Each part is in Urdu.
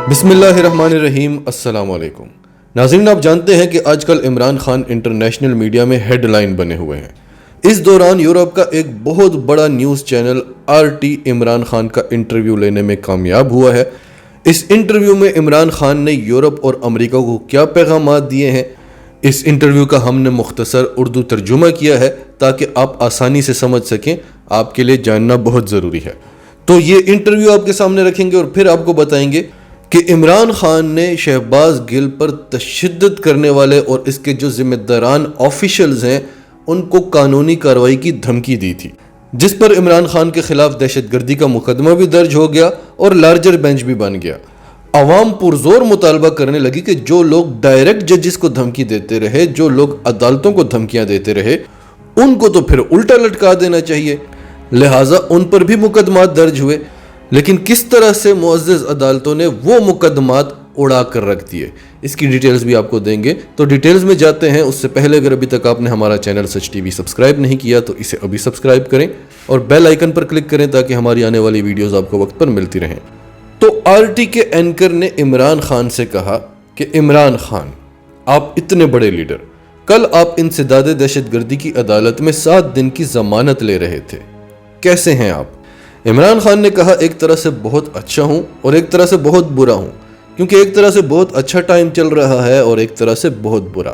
بسم اللہ الرحمن الرحیم۔ السلام علیکم ناظرین، آپ جانتے ہیں کہ آج کل عمران خان انٹرنیشنل میڈیا میں ہیڈ لائن بنے ہوئے ہیں۔ اس دوران یورپ کا ایک بہت بڑا news channel RT Imran Khan کا انٹرویو لینے میں کامیاب ہوا ہے۔ اس انٹرویو میں عمران خان نے یورپ اور امریکہ کو کیا پیغامات دیے ہیں، اس انٹرویو کا ہم نے مختصر اردو ترجمہ کیا ہے تاکہ آپ آسانی سے سمجھ سکیں۔ آپ کے لیے جاننا بہت ضروری ہے، تو یہ انٹرویو آپ کے سامنے رکھیں گے اور پھر آپ کو بتائیں گے کہ عمران خان نے شہباز گل پر تشدد کرنے والے اور اس کے جو ذمہ داران آفیشلز ہیں ان کو قانونی کارروائی کی دھمکی دی تھی، جس پر عمران خان کے خلاف دہشت گردی کا مقدمہ بھی درج ہو گیا اور لارجر بینچ بھی بن گیا۔ عوام پرزور مطالبہ کرنے لگی کہ جو لوگ ڈائریکٹ ججز کو دھمکی دیتے رہے، جو لوگ عدالتوں کو دھمکیاں دیتے رہے، ان کو تو پھر الٹا لٹکا دینا چاہیے، لہٰذا ان پر بھی مقدمات درج ہوئے۔ لیکن کس طرح سے معزز عدالتوں نے وہ مقدمات اڑا کر رکھ دیے، اس کی ڈیٹیلز بھی آپ کو دیں گے۔ تو ڈیٹیلز میں جاتے ہیں، اس سے پہلے اگر ابھی تک آپ نے ہمارا چینل سچ ٹی وی سبسکرائب نہیں کیا تو اسے ابھی سبسکرائب کریں اور بیل آئیکن پر کلک کریں تاکہ ہماری آنے والی ویڈیوز آپ کو وقت پر ملتی رہیں۔ تو RT کے اینکر نے عمران خان سے کہا کہ عمران خان، آپ اتنے بڑے لیڈر، کل آپ انسداد دہشت گردی کی عدالت میں 7 دن کی ضمانت لے رہے تھے، کیسے ہیں آپ؟ عمران خان نے کہا، ایک طرح سے بہت اچھا ہوں اور ایک طرح سے بہت برا ہوں، کیونکہ ایک طرح سے بہت اچھا ٹائم چل رہا ہے اور ایک طرح سے بہت برا۔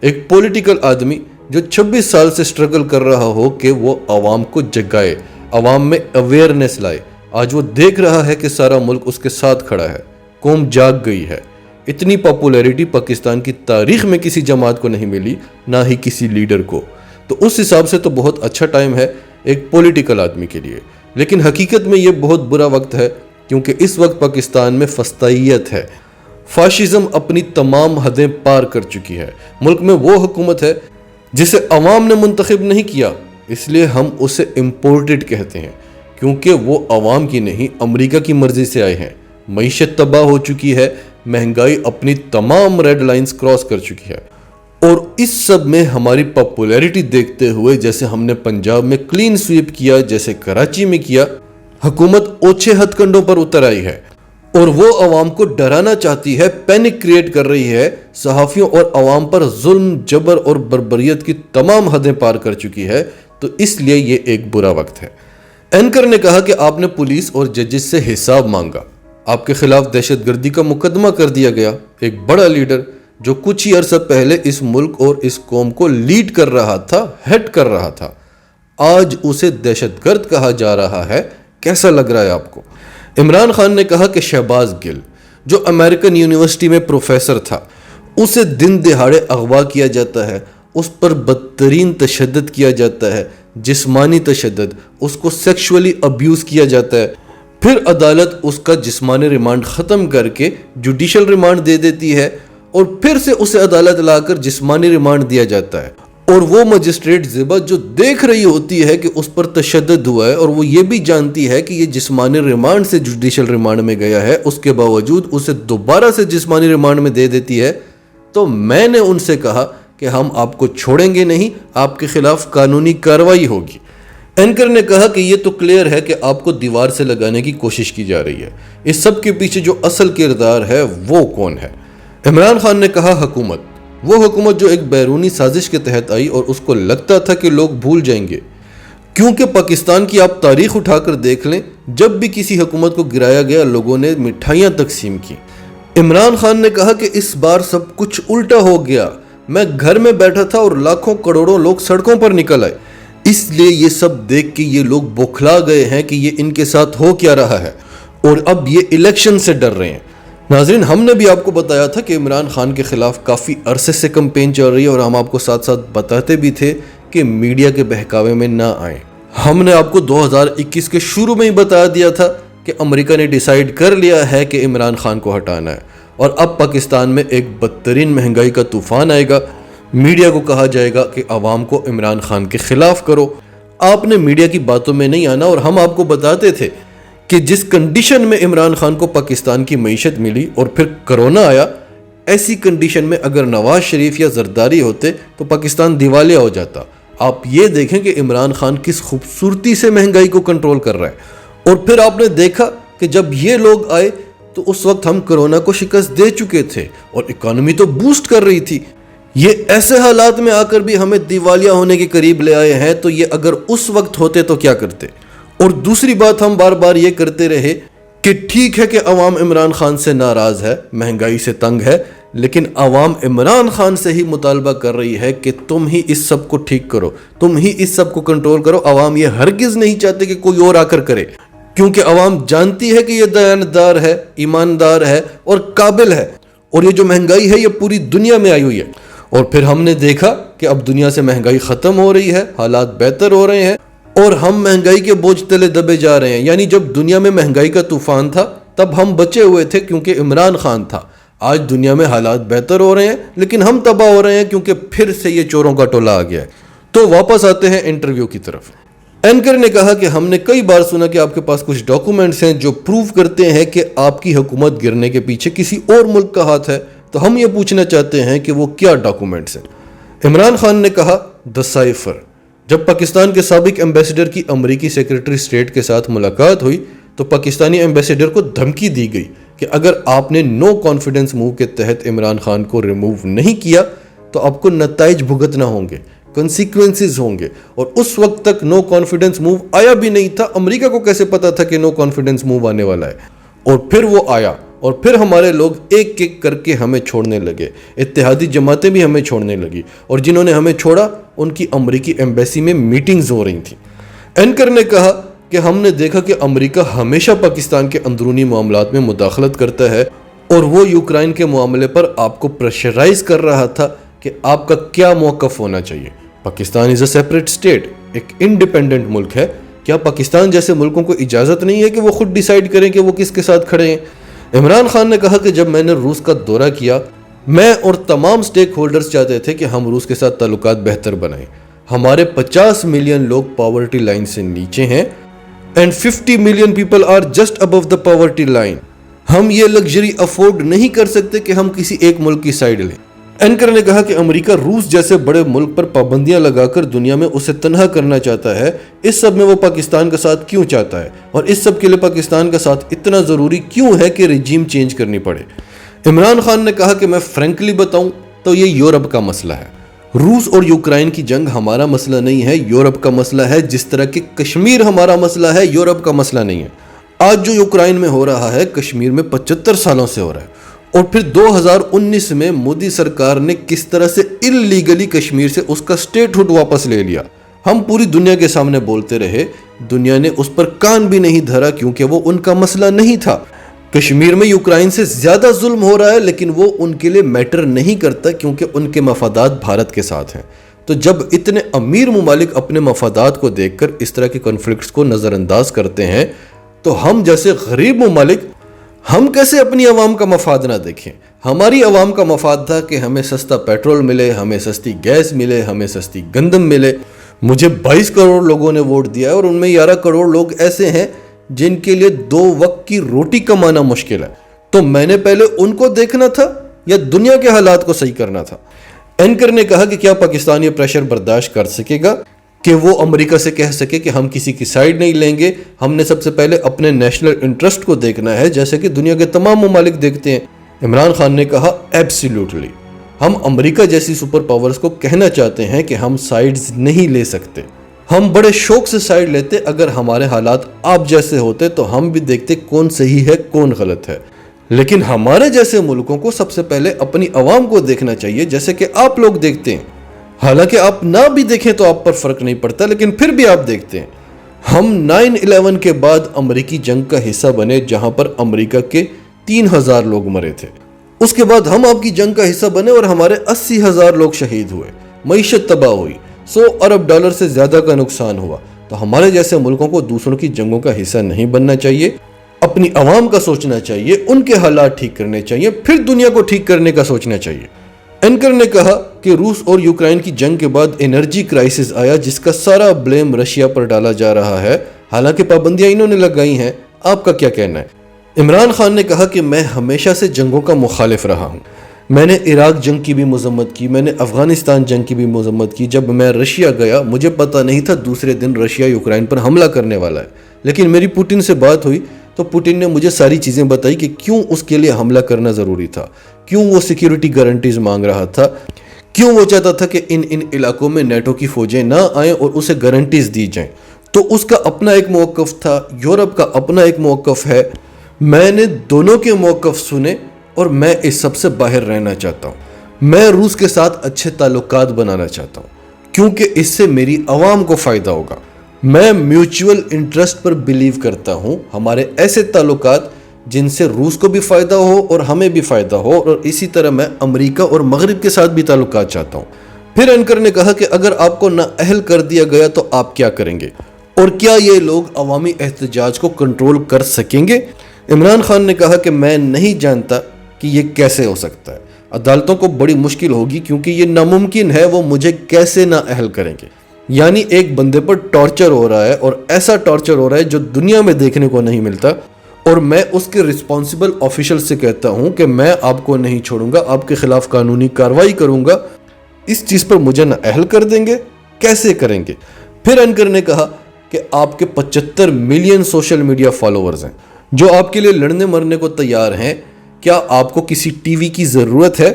ایک پولیٹیکل آدمی جو 26 سال سے سٹرگل کر رہا ہو کہ وہ عوام کو جگائے، عوام میں اویئرنیس لائے، آج وہ دیکھ رہا ہے کہ سارا ملک اس کے ساتھ کھڑا ہے، قوم جاگ گئی ہے۔ اتنی پاپولیرٹی پاکستان کی تاریخ میں کسی جماعت کو نہیں ملی، نہ ہی کسی لیڈر کو، تو اس حساب سے تو بہت اچھا ٹائم ہے ایک پولیٹیکل آدمی کے لیے۔ لیکن حقیقت میں یہ بہت برا وقت ہے، کیونکہ اس وقت پاکستان میں فسطائیت ہے، فاشزم اپنی تمام حدیں پار کر چکی ہے۔ ملک میں وہ حکومت ہے جسے عوام نے منتخب نہیں کیا، اس لیے ہم اسے امپورٹڈ کہتے ہیں، کیونکہ وہ عوام کی نہیں امریکہ کی مرضی سے آئے ہیں۔ معیشت تباہ ہو چکی ہے، مہنگائی اپنی تمام ریڈ لائنز کراس کر چکی ہے، اور اس سب میں ہماری پاپولیرٹی دیکھتے ہوئے، جیسے ہم نے پنجاب میں کلین سویپ کیا، جیسے کراچی میں کیا، حکومت اوچھے ہتھ کنڈوں پر اتر آئی ہے اور وہ عوام کو ڈرانا چاہتی ہے، پینک کریٹ کر رہی ہے، صحافیوں اور عوام پر ظلم، جبر اور بربریت کی تمام حدیں پار کر چکی ہے، تو اس لیے یہ ایک برا وقت ہے۔ اینکر نے کہا کہ آپ نے پولیس اور ججز سے حساب مانگا، آپ کے خلاف دہشت گردی کا مقدمہ کر دیا گیا۔ ایک بڑا لیڈر جو کچھ ہی عرصہ پہلے اس ملک اور اس قوم کو لیڈ کر رہا تھا، ہیڈ کر رہا تھا، آج اسے دہشت گرد کہا جا رہا ہے، کیسا لگ رہا ہے آپ کو؟ عمران خان نے کہا کہ شہباز گل جو امریکن یونیورسٹی میں پروفیسر تھا، اسے دن دہاڑے اغوا کیا جاتا ہے، اس پر بدترین تشدد کیا جاتا ہے، جسمانی تشدد، اس کو سیکشولی ابیوز کیا جاتا ہے، پھر عدالت اس کا جسمانی ریمانڈ ختم کر کے جوڈیشل ریمانڈ دے دیتی ہے اور پھر سے اسے عدالت لا کر جسمانی ریمانڈ دیا جاتا ہے، اور وہ مجسٹریٹ زیبا جو دیکھ رہی ہوتی ہے کہ اس پر تشدد ہوا ہے اور وہ یہ بھی جانتی ہے کہ یہ جسمانی ریمانڈ سے جوڈیشل ریمانڈ میں گیا ہے، اس کے باوجود اسے دوبارہ سے جسمانی ریمانڈ میں دے دیتی ہے۔ تو میں نے ان سے کہا کہ ہم آپ کو چھوڑیں گے نہیں، آپ کے خلاف قانونی کارروائی ہوگی۔ اینکر نے کہا کہ یہ تو کلیئر ہے کہ آپ کو دیوار سے لگانے کی کوشش کی جا رہی ہے، اس سب کے پیچھے جو اصل کردار ہے وہ کون ہے؟ عمران خان نے کہا، حکومت، وہ حکومت جو ایک بیرونی سازش کے تحت آئی اور اس کو لگتا تھا کہ لوگ بھول جائیں گے، کیونکہ پاکستان کی آپ تاریخ اٹھا کر دیکھ لیں، جب بھی کسی حکومت کو گرایا گیا لوگوں نے مٹھائیاں تقسیم کی۔ عمران خان نے کہا کہ اس بار سب کچھ الٹا ہو گیا، میں گھر میں بیٹھا تھا اور لاکھوں کروڑوں لوگ سڑکوں پر نکل آئے، اس لیے یہ سب دیکھ کے یہ لوگ بوکھلا گئے ہیں کہ یہ ان کے ساتھ ہو کیا رہا ہے، اور اب یہ الیکشن سے ڈر رہے ہیں۔ ناظرین، ہم نے بھی آپ کو بتایا تھا کہ عمران خان کے خلاف کافی عرصے سے کمپین چل رہی ہے، اور ہم آپ کو ساتھ ساتھ بتاتے بھی تھے کہ میڈیا کے بہکاوے میں نہ آئیں۔ ہم نے آپ کو 2021 کے شروع میں ہی بتا دیا تھا کہ امریکہ نے ڈیسائیڈ کر لیا ہے کہ عمران خان کو ہٹانا ہے، اور اب پاکستان میں ایک بدترین مہنگائی کا طوفان آئے گا۔ میڈیا کو کہا جائے گا کہ عوام کو عمران خان کے خلاف کرو۔ آپ نے میڈیا کی باتوں میں نہیں آنا، اور ہم آپ کو بتاتے تھے کہ جس کنڈیشن میں عمران خان کو پاکستان کی معیشت ملی اور پھر کرونا آیا، ایسی کنڈیشن میں اگر نواز شریف یا زرداری ہوتے تو پاکستان دیوالیہ ہو جاتا۔ آپ یہ دیکھیں کہ عمران خان کس خوبصورتی سے مہنگائی کو کنٹرول کر رہا ہے، اور پھر آپ نے دیکھا کہ جب یہ لوگ آئے تو اس وقت ہم کورونا کو شکست دے چکے تھے اور اکانومی تو بوسٹ کر رہی تھی. یہ ایسے حالات میں آ کر بھی ہمیں دیوالیہ ہونے کے قریب لے آئے ہیں, تو یہ اگر اس وقت ہوتے تو کیا کرتے. اور دوسری بات ہم بار بار یہ کرتے رہے کہ ٹھیک ہے کہ عوام عمران خان سے ناراض ہے, مہنگائی سے تنگ ہے, لیکن عوام عمران خان سے ہی مطالبہ کر رہی ہے کہ تم ہی اس سب کو ٹھیک کرو, تم ہی اس سب کو کنٹرول کرو. عوام یہ ہرگز نہیں چاہتے کہ کوئی اور آ کر کرے, کیونکہ عوام جانتی ہے کہ یہ دیانتدار ہے, ایماندار ہے اور قابل ہے, اور یہ جو مہنگائی ہے یہ پوری دنیا میں آئی ہوئی ہے. اور پھر ہم نے دیکھا کہ اب دنیا سے مہنگائی ختم ہو رہی ہے, حالات بہتر ہو رہے ہیں اور ہم مہنگائی کے بوجھ تلے دبے جا رہے ہیں. یعنی جب دنیا میں مہنگائی کا طوفان تھا تب ہم بچے ہوئے تھے کیونکہ عمران خان تھا. آج دنیا میں حالات بہتر ہو رہے ہیں لیکن ہم تباہ ہو رہے ہیں کیونکہ پھر سے یہ چوروں کا ٹولہ آ گیا ہے. تو واپس آتے ہیں انٹرویو کی طرف. اینکر نے کہا کہ ہم نے کئی بار سنا کہ آپ کے پاس کچھ ڈاکومنٹس ہیں جو پروف کرتے ہیں کہ آپ کی حکومت گرنے کے پیچھے کسی اور ملک کا ہاتھ ہے, تو ہم یہ پوچھنا چاہتے ہیں کہ وہ کیا ڈاکومنٹس ہیں. عمران خان نے کہا دی سائفر. جب پاکستان کے سابق ایمبیسڈر کی امریکی سیکرٹری اسٹیٹ کے ساتھ ملاقات ہوئی تو پاکستانی ایمبیسڈر کو دھمکی دی گئی کہ اگر آپ نے نو کانفیڈنس موو کے تحت عمران خان کو ریموو نہیں کیا تو آپ کو نتائج بھگتنا ہوں گے, کنسیکوینسز ہوں گے. اور اس وقت تک نو کانفیڈنس موو آیا بھی نہیں تھا. امریکہ کو کیسے پتا تھا کہ نو کانفیڈنس موو آنے والا ہے؟ اور پھر وہ آیا اور پھر ہمارے لوگ ایک ایک کر کے ہمیں چھوڑنے لگے. اتحادی جماعتیں بھی ہمیں چھوڑنے لگی اور جنہوں نے ہمیں چھوڑا ان کی امریکی ایمبیسی میں میٹنگز ہو رہی تھیں. اینکر نے کہا کہ ہم نے دیکھا کہ امریکہ ہمیشہ پاکستان کے اندرونی معاملات میں مداخلت کرتا ہے اور وہ یوکرائن کے معاملے پر آپ کو پریشرائز کر رہا تھا کہ آپ کا کیا موقف ہونا چاہیے. پاکستان از اے سیپریٹ اسٹیٹ, ایک انڈیپینڈنٹ ملک ہے. کیا پاکستان جیسے ملکوں کو اجازت نہیں ہے کہ وہ خود ڈیسائیڈ کریں کہ وہ کس کے ساتھ کھڑے ہیں؟ عمران خان نے کہا کہ جب میں نے روس کا دورہ کیا, میں اور تمام سٹیک ہولڈرز چاہتے تھے کہ ہم روس کے ساتھ تعلقات بہتر بنائیں. ہمارے 50 ملین لوگ پاورٹی لائن سے نیچے ہیں and 50 million people are just above the poverty line. ہم یہ لگژری افورڈ نہیں کر سکتے کہ ہم کسی ایک ملک کی سائیڈ لیں. اینکر نے کہا کہ امریکہ روس جیسے بڑے ملک پر پابندیاں لگا کر دنیا میں اسے تنہا کرنا چاہتا ہے. اس سب میں وہ پاکستان کا ساتھ کیوں چاہتا ہے اور اس سب کے لیے پاکستان کا ساتھ اتنا ضروری کیوں ہے کہ رجیم چینج کرنی پڑے؟ عمران خان نے کہا کہ میں فرینکلی بتاؤں تو یہ یورپ کا مسئلہ ہے. روس اور یوکرائن کی جنگ ہمارا مسئلہ نہیں ہے, یورپ کا مسئلہ ہے. جس طرح کہ کشمیر ہمارا مسئلہ ہے, یورپ کا مسئلہ نہیں ہے. آج جو یوکرائن میں ہو رہا ہے کشمیر میں 75 سالوں سے ہو رہا ہے. اور پھر 2019 میں مودی سرکار نے کس طرح سے اللیگلی کشمیر سے اس کا سٹیٹ ہوڈ واپس لے لیا. ہم پوری دنیا کے سامنے بولتے رہے, دنیا نے اس پر کان بھی نہیں دھرا کیونکہ وہ ان کا مسئلہ نہیں تھا. کشمیر میں یوکرائن سے زیادہ ظلم ہو رہا ہے لیکن وہ ان کے لیے میٹر نہیں کرتا کیونکہ ان کے مفادات بھارت کے ساتھ ہیں. تو جب اتنے امیر ممالک اپنے مفادات کو دیکھ کر اس طرح کے کنفلکٹس کو نظر انداز کرتے ہیں تو ہم جیسے غریب ممالک ہم کیسے اپنی عوام کا مفاد نہ دیکھیں؟ ہماری عوام کا مفاد تھا کہ ہمیں سستا پیٹرول ملے, ہمیں سستی گیس ملے, ہمیں سستی گندم ملے. مجھے 22 کروڑ لوگوں نے ووٹ دیا ہے اور ان میں 11 کروڑ لوگ ایسے ہیں جن کے لیے 2 وقت کی روٹی کمانا مشکل ہے. تو میں نے پہلے ان کو دیکھنا تھا یا دنیا کے حالات کو صحیح کرنا تھا؟ اینکر نے کہا کہ کیا پاکستان یہ پریشر برداشت کر سکے گا کہ وہ امریکہ سے کہہ سکے کہ ہم کسی کی سائیڈ نہیں لیں گے, ہم نے سب سے پہلے اپنے نیشنل انٹرسٹ کو دیکھنا ہے جیسے کہ دنیا کے تمام ممالک دیکھتے ہیں؟ عمران خان نے کہا ایبسلیوٹلی. ہم امریکہ جیسی سپر پاورز کو کہنا چاہتے ہیں کہ ہم سائیڈز نہیں لے سکتے. ہم بڑے شوق سے سائیڈ لیتے, اگر ہمارے حالات آپ جیسے ہوتے تو ہم بھی دیکھتے کون صحیح ہے کون غلط ہے. لیکن ہمارے جیسے ملکوں کو سب سے پہلے اپنی عوام کو دیکھنا چاہیے جیسے کہ آپ لوگ دیکھتے ہیں. حالانکہ آپ نہ بھی دیکھیں تو آپ پر فرق نہیں پڑتا لیکن پھر بھی آپ دیکھتے ہیں. ہم 9/11 کے بعد امریکی جنگ کا حصہ بنے جہاں پر امریکہ کے 3000 لوگ مرے تھے. اس کے بعد ہم آپ کی جنگ کا حصہ بنے اور ہمارے 80,000 لوگ شہید ہوئے, معیشت تباہ ہوئی, $100 ارب سے زیادہ کا نقصان ہوا. تو ہمارے جیسے ملکوں کو دوسروں کی جنگوں کا حصہ نہیں بننا چاہیے, اپنی عوام کا سوچنا چاہیے, ان کے حالات ٹھیک کرنے چاہیے, پھر دنیا کو ٹھیک کرنے کا سوچنا چاہیے. اینکر نے کہا کہ روس اور یوکرائن کی جنگ کے بعد انرجی کرائسس آیا جس کا سارا بلیم رشیا پر ڈالا جا رہا ہے, حالانکہ پابندیاں انہوں نے لگائی ہیں. آپ کا کیا کہنا ہے؟ عمران خان نے کہا کہ میں ہمیشہ سے جنگوں کا مخالف رہا ہوں. میں نے عراق جنگ کی بھی مذمت کی, میں نے افغانستان جنگ کی بھی مذمت کی. جب میں رشیا گیا مجھے پتہ نہیں تھا دوسرے دن رشیا یوکرائن پر حملہ کرنے والا ہے, لیکن میری پوٹن سے بات ہوئی تو پوٹن نے مجھے ساری چیزیں بتائی کہ کیوں اس کے لیے حملہ کرنا ضروری تھا، کیوں وہ سیکیورٹی گارنٹیز مانگ رہا تھا، کیوں وہ چاہتا تھا کہ ان علاقوں میں نیٹو کی فوجیں نہ آئیں اور اسے گارنٹیز دی جائیں۔ تو اس کا اپنا ایک موقف تھا، یورپ کا اپنا ایک موقف ہے۔ میں نے دونوں کے موقف سنے اور میں اس سب سے باہر رہنا چاہتا ہوں۔ میں روس کے ساتھ اچھے تعلقات بنانا چاہتا ہوں کیونکہ اس سے میری عوام کو فائدہ ہوگا۔ میں میوچول انٹرسٹ پر بلیو کرتا ہوں، ہمارے ایسے تعلقات جن سے روس کو بھی فائدہ ہو اور ہمیں بھی فائدہ ہو، اور اسی طرح میں امریکہ اور مغرب کے ساتھ بھی تعلقات چاہتا ہوں۔ پھر اینکر نے کہا کہ اگر آپ کو نااہل کر دیا گیا تو آپ کیا کریں گے، اور کیا یہ لوگ عوامی احتجاج کو کنٹرول کر سکیں گے؟ عمران خان نے کہا کہ میں نہیں جانتا کہ یہ کیسے ہو سکتا ہے، عدالتوں کو بڑی مشکل ہوگی کیونکہ یہ ناممکن ہے، وہ مجھے کیسے نااہل کریں گے؟ یعنی ایک بندے پر ٹارچر ہو رہا ہے، اور ایسا ٹارچر ہو رہا ہے جو دنیا میں دیکھنے کو نہیں ملتا، اور میں اس کے رسپانسبل آفیشل سے کہتا ہوں کہ میں آپ کو نہیں چھوڑوں گا، آپ کے خلاف قانونی کارروائی کروں گا، اس چیز پر مجھے نااہل کر دیں گے؟ کیسے کریں گے؟ پھر اینکر نے کہا کہ آپ کے 75 ملین سوشل میڈیا فالوورز ہیں جو آپ کے لیے لڑنے مرنے کو تیار ہیں، کیا آپ کو کسی ٹی وی کی ضرورت ہے؟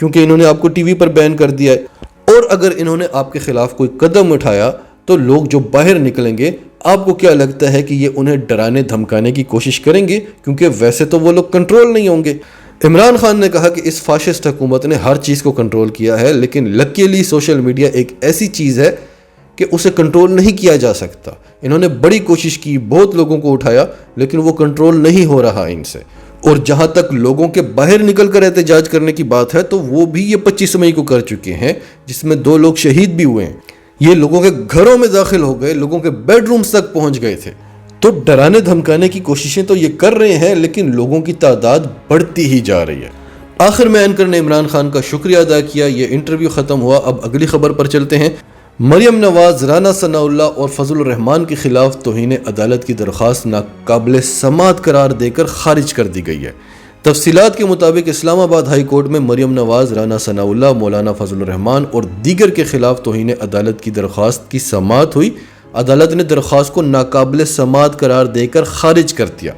کیونکہ انہوں نے آپ کو ٹی وی پر بین کر دیا ہے، اور اگر انہوں نے آپ کے خلاف کوئی قدم اٹھایا تو لوگ جو باہر نکلیں گے، آپ کو کیا لگتا ہے کہ یہ انہیں ڈرانے دھمکانے کی کوشش کریں گے؟ کیونکہ ویسے تو وہ لوگ کنٹرول نہیں ہوں گے۔ عمران خان نے کہا کہ اس فاشسٹ حکومت نے ہر چیز کو کنٹرول کیا ہے، لیکن لکیلی سوشل میڈیا ایک ایسی چیز ہے کہ اسے کنٹرول نہیں کیا جا سکتا۔ انہوں نے بڑی کوشش کی، بہت لوگوں کو اٹھایا، لیکن وہ کنٹرول نہیں ہو رہا ان سے۔ اور جہاں تک لوگوں کے باہر نکل کر احتجاج کرنے کی بات ہے تو وہ بھی یہ 25 مئی کو کر چکے ہیں، جس میں 2 لوگ شہید بھی ہوئے ہیں۔ یہ لوگوں کے گھروں میں داخل ہو گئے، لوگوں کے بیڈ رومز تک پہنچ گئے تھے۔ تو ڈرانے دھمکانے کی کوششیں تو یہ کر رہے ہیں، لیکن لوگوں کی تعداد بڑھتی ہی جا رہی ہے۔ آخر میں اینکر نے عمران خان کا شکریہ ادا کیا۔ یہ انٹرویو ختم ہوا، اب اگلی خبر پر چلتے ہیں۔ مریم نواز، رانا ثناء اللہ اور فضل الرحمان کے خلاف توہین عدالت کی درخواست ناقابل سماعت قرار دے کر خارج کر دی گئی ہے۔ تفصیلات کے مطابق اسلام آباد ہائی کورٹ میں مریم نواز، رانا ثناء اللہ، مولانا فضل الرحمان اور دیگر کے خلاف توہین عدالت کی درخواست کی سماعت ہوئی۔ عدالت نے درخواست کو ناقابل سماعت قرار دے کر خارج کر دیا۔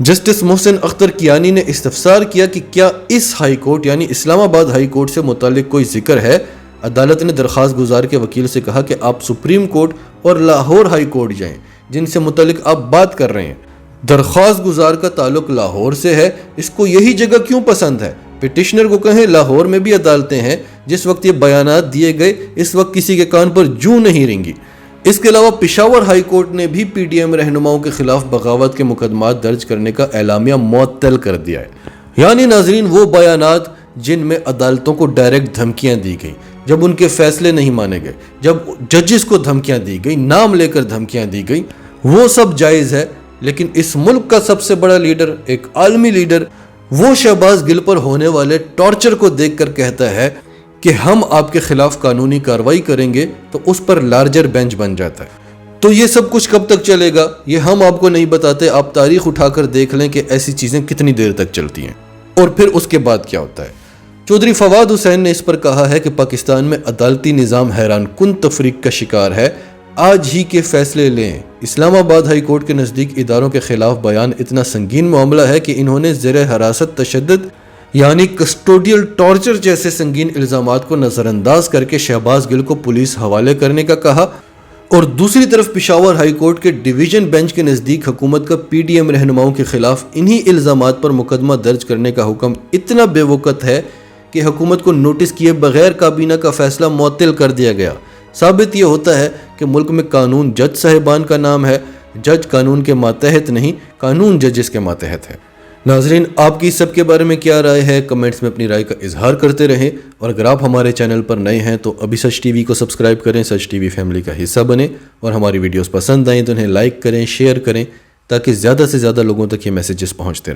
جسٹس محسن اختر کیانی نے استفسار کیا کہ کیا اس ہائی کورٹ یعنی اسلام آباد ہائی کورٹ سے متعلق کوئی ذکر ہے؟ عدالت نے درخواست گزار کے وکیل سے کہا کہ آپ سپریم کورٹ اور لاہور ہائی کورٹ جائیں جن سے متعلق آپ بات کر رہے ہیں۔ درخواست گزار کا تعلق لاہور سے ہے، اس کو یہی جگہ کیوں پسند ہے؟ پٹیشنر کو کہیں لاہور میں بھی عدالتیں ہیں، جس وقت یہ بیانات دیے گئے اس وقت کسی کے کان پر جوں نہیں رنگی۔ اس کے علاوہ پشاور ہائی کورٹ نے بھی پی ڈی ایم رہنماؤں کے خلاف بغاوت کے مقدمات درج کرنے کا اعلامیہ معطل کر دیا ہے۔ یعنی ناظرین، وہ بیانات جن میں عدالتوں کو ڈائریکٹ دھمکیاں دی گئی، جب ان کے فیصلے نہیں مانے گئے، جب ججز کو دھمکیاں دی گئی، نام لے کر دھمکیاں دی گئی، وہ سب جائز ہے۔ لیکن اس ملک کا سب سے بڑا لیڈر، ایک عالمی لیڈر، وہ شہباز گل پر ہونے والے ٹارچر کو دیکھ کر کہتا ہے کہ ہم آپ کے خلاف قانونی کارروائی کریں گے، تو اس پر لارجر بینچ بن جاتا ہے۔ تو یہ سب کچھ کب تک چلے گا یہ ہم آپ کو نہیں بتاتے، آپ تاریخ اٹھا کر دیکھ لیں کہ ایسی چیزیں کتنی دیر تک چلتی ہیں، اور پھر اس کے بعد کیا ہوتا ہے۔ چودھری فواد حسین نے اس پر کہا ہے کہ پاکستان میں عدالتی نظام حیران کن تفریق کا شکار ہے، آج ہی کے فیصلے لیں۔ اسلام آباد ہائی کورٹ کے نزدیک اداروں کے خلاف بیان اتنا سنگین معاملہ ہے کہ انہوں نے زیر حراست تشدد یعنی کسٹوڈیل ٹارچر جیسے سنگین الزامات کو نظر انداز کر کے شہباز گل کو پولیس حوالے کرنے کا کہا، اور دوسری طرف پشاور ہائی کورٹ کے ڈویژن بینچ کے نزدیک حکومت کا پی ڈی ایم رہنماؤں کے خلاف انہی الزامات پر مقدمہ درج کرنے کا حکم اتنا بے وقت ہے کہ حکومت کو نوٹس کیے بغیر کابینہ کا فیصلہ معطل کر دیا گیا۔ ثابت یہ ہوتا ہے کہ ملک میں قانون جج صاحبان کا نام ہے، جج قانون کے ماتحت نہیں، قانون ججز کے ماتحت ہے۔ ناظرین، آپ کی سب کے بارے میں کیا رائے ہے؟ کمنٹس میں اپنی رائے کا اظہار کرتے رہیں، اور اگر آپ ہمارے چینل پر نئے ہیں تو ابھی سچ ٹی وی کو سبسکرائب کریں، سچ ٹی وی فیملی کا حصہ بنیں، اور ہماری ویڈیوز پسند آئیں تو انہیں لائک کریں، شیئر کریں، تاکہ زیادہ سے زیادہ لوگوں تک یہ میسیجز پہنچتے رہیں۔